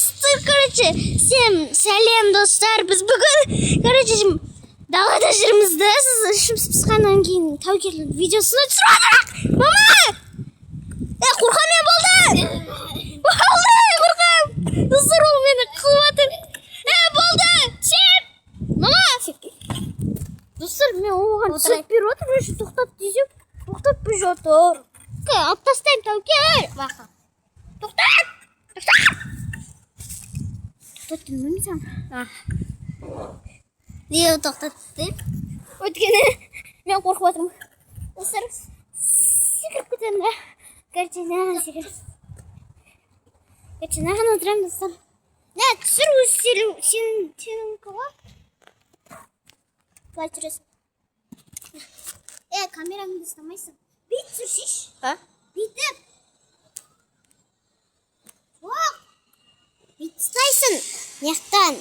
Dostlar, короче, всем сәлем достар. Biz bugün, короче, dağdaşlarımızda siz pıskandan keyin tavuklar videosunu түсіріп Mama! Қорқам мен болды! Қорқам! Достар, ол мені қылып жатыр. Болды! Түсіп! Mama! Достар, мен оған түсіп беріп отыр, уже тоқтат десем, тоқтатпай жатыр. Алып тастаймын тәуекел. Бақа. Тоқтат! Тоқтат! Тоқтат деймін мен саған. Неге тоқтат деймін? Өйткені мен қорқып отырмын. Достар, секіріп кетемін да. Короче, секіріп. Короче, маған отырамын достар. Түсір өзі сенің кого? Қалай тұрасың? Камерамды ұстамайсың. Бүйтіп түсіршеш. Бүйтіп. Жоқ. Бүйтіп ұстайсың. Неқтан?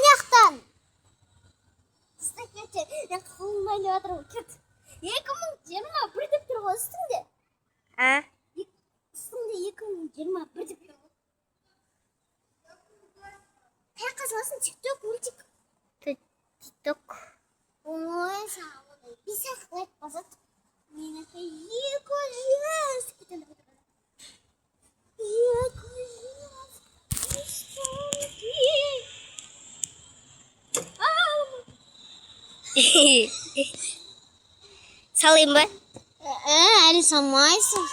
Неқтан? Ұстай кетші. Мен қолым айлы атырым. Кет. 2021 деп тұр ғой үстіңде. Үстіңде 2021 деп тұр ғой. Қай қазыласын? Тикток, мультик? Тикток. Ой, сағылды. Bir сақылайып басады. Менікі 200. Кетенді кетенді. 200. Салайын ба? Әлі салмайсың.